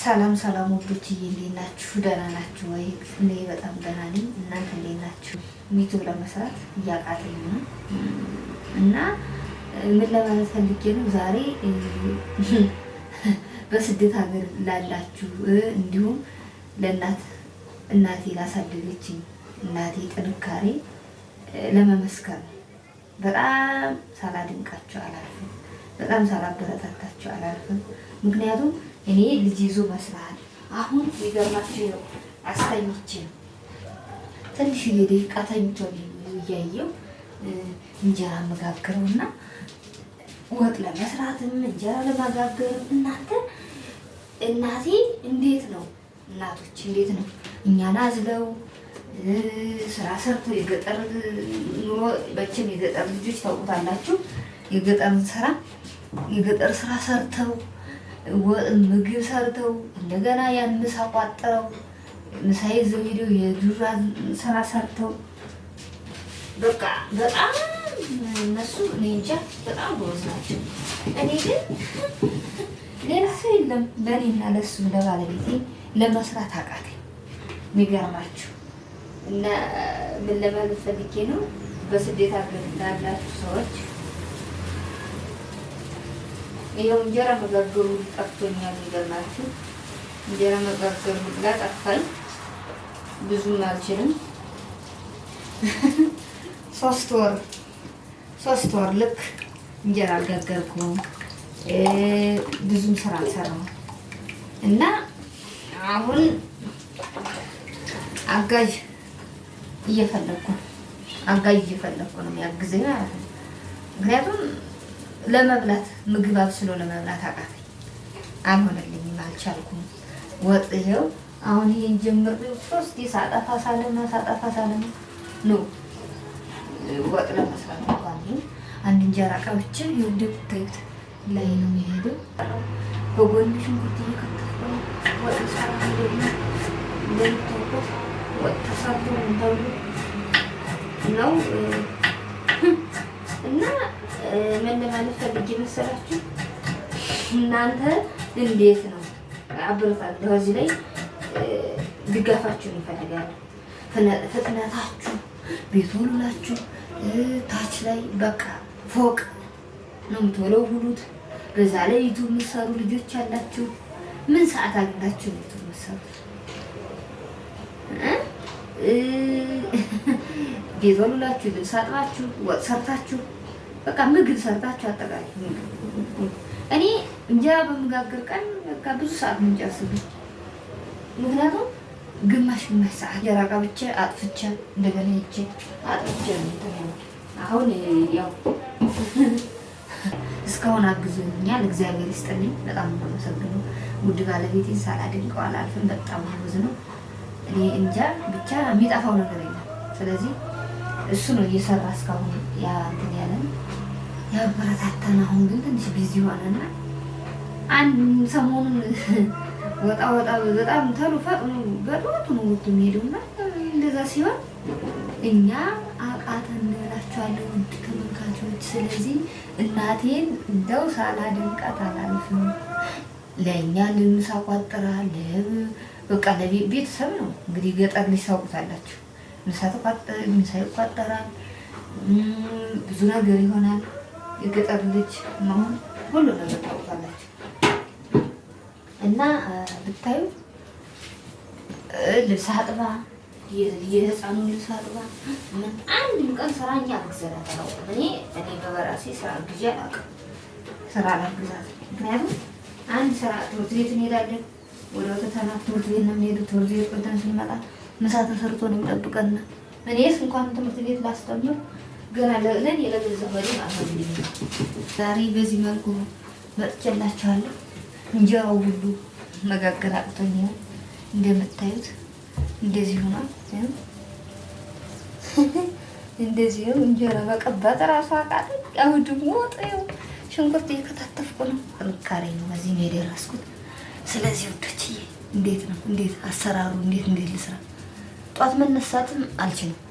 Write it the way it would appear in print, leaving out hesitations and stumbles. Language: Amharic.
ሰላም ሰላም ወዶችዬ፣ እንዴት ናችሁ? ደህና ናችሁ ወይ? እኔ በጣም ደህና ነኝ። እናንተ እንዴት ናችሁ? ዩቲዩብ ለመስራት እያቃተኝ ነው እና ምን ለማለት ፈልጌ ነው ዛሬ በስደት ሀገር ላላችሁ እንዲሁም እናቴ ላሳደገችኝ እናቴ ጥንካሬ ለመመስከር በጣም ሳላድንቃቸው አላልፍም፣ በጣም ሳላበረታታቸው አላልፍም። ምክንያቱም እኔ ልጅ ይዞ መስራት አሁን የገርማችሁ ነው። አስተኝቼ ነው ትንሽ ደቂቃ ተኝቶ እያየው እንጀራ መጋገረውና ወጥ ለመስራትም እንጀራ ለመጋገርም እናቴ እንዴት ነው እናቶች እንዴት ነው እኛን አዝለው ስራ ሰርተው የገጠር ኑሮ በችም የገጠር ልጆች ታውቁታላችሁ። የገጠር ስራ ሰርተው ምግብ ሰርተው እንደገና ያን ምሳ ቋጥረው ምሳ ይዘው ሄደው የዱራ ስራ ሰርተው በቃ በጣም እነሱ እኔ እንጃ በጣም ጎበዝ ናቸው። እኔ ግን ሌላ ሰው የለም ለእኔና ለሱ ለባለቤቴ ለመስራት አቃተኝ። የሚገርማችሁ እና ምን ለማለት ፈልጌ ነው፣ በስደት ሀገር ላላችሁ ሰዎች ይኸው እንጀራ መጋገሩ ጠፍቶኛል። የሚገርማችሁ እንጀራ መጋገሩ ጠፋኝ። ብዙም አልችልም። ሶስት ወር ልክ እንጀራ አልጋገርኩም። ብዙም ስራ አልሰራሁም እና አሁን አጋዥ እየፈለኩ ነው የሚያግዘኝ ማለት ነው። ምክንያቱም ለመብላት ምግብ አብስሎ ለመብላት አቃተኝ፣ አልሆነልኝም፣ አልቻልኩም። ወጥ ይኸው አሁን ይሄን ጀምሬው ሶስት ሳጠፋ ሳለማ ነው ወጥ ለመስራት እንኳን አንድ እንጀራ ቀብቼ እንደምታዩት ላይ ነው የሚሄደው። በጎን ሽንኩርት እየከተፍኩ ነው ወጥ ሰራ እንደምታውቁት ወጥ ተሰርቶ ነው እና ምን ለማለት ፈልጌ መሰላችሁ፣ እናንተ እንዴት ነው አበረታታችሁ። እዚህ ላይ ድጋፋችሁን ይፈልጋሉ። ፍጥነታችሁ ቤት ሁላችሁ ታች ላይ በቃ ፎቅ ነው የምትወለውሉት። በዛ ላይ ዩቱብ የምትሰሩ ልጆች አላችሁ። ምን ሰዓት አግኝታችሁ ነው ዩቱብ የምትሰሩት? ቤት ሁላችሁ ልብስ አጥባችሁ ወጥ ሰርታችሁ በቃ ምግብ ሰርታችሁ አጠቃላይ እኔ እንጀራ በመጋገር ቀን በቃ ብዙ ሰዓት ነው የምጨርስብኝ። ምክንያቱም ግማሽ ሰዓት እንጀራ ቀብቼ አጥፍቼ እንደገና ሄጄ አጥፍቼ ነው። አሁን ያው እስካሁን አግዞኛል፣ እግዚአብሔር ይስጥልኝ። በጣም ነው የማመሰግነው። ውድ ባለቤቴን ሳላደንቀው አላልፍም። በጣም ብዙ ነው። እኔ እንጃ ብቻ የሚጠፋው ነገር የለም። ስለዚህ እሱ ነው እየሰራ እስካሁን እንትን ያለን ያበረታታን። አሁን ግን ትንሽ ቢዚ ሆነና አንድ ሰሞኑን ወጣ በጣም ተሉ ፈጥኖ በጠዋቱ ነው ወጥቶ የሚሄደውና እንደዛ ሲሆን እኛ አቃተን እንላችኋለሁ ውድ ተመልካቾች። ስለዚህ እናቴን እንደው ሳላደንቃት አላልፍም። ለእኛ ልምሳ ቋጥራ በቃ ለቤተሰብ ነው እንግዲህ ገጠር ልጅ ታውቁታላችሁ። ምሳ ይቋጠራል፣ ብዙ ነገር ይሆናል። የገጠር ልጅ መሆን ሁሉ ነገር ታውቁታላችሁ። እና ብታዩ ልብስ አጥባ የህፃኑ ልብስ አጥባ ምን አንድም ቀን ስራኛ አግዘናት አላውቅም። እኔ በበራሴ ስራ ግዢ አላውቅም። ስራ አላግዛት። ምክንያቱም አንድ ስራ ትምህርት ቤት እንሄዳለን፣ ወደ ወተታና ትምህርት ቤት ነው የምንሄደው። ትምህርት ቤት ቆይተን ስንመጣ ምሳ ተሰርቶ ነው የሚጠብቀን። እኔስ እንኳን ትምህርት ቤት ላስተምር ገና ለእኔ ለገዛ ወዲ አሁን ዛሬ በዚህ መልኩ መጥቼላችኋለሁ። እንጀራው ሁሉ መጋገር አቅቶኛል። እንደምታዩት እንደዚህ ሆኗል። እንደዚህ ነው እንጀራ መቀባት እራሱ አቃተኝ። አሁን ደግሞ ወጣው ሽንኩርት እየከታተፍኩ ነው። ጥንካሬ ነው በዚህ ነው የደረስኩት። ስለዚህ ወዶችዬ እንዴት አሰራሩ እንዴት ልስራ? ጧት መነሳትም አልችልም።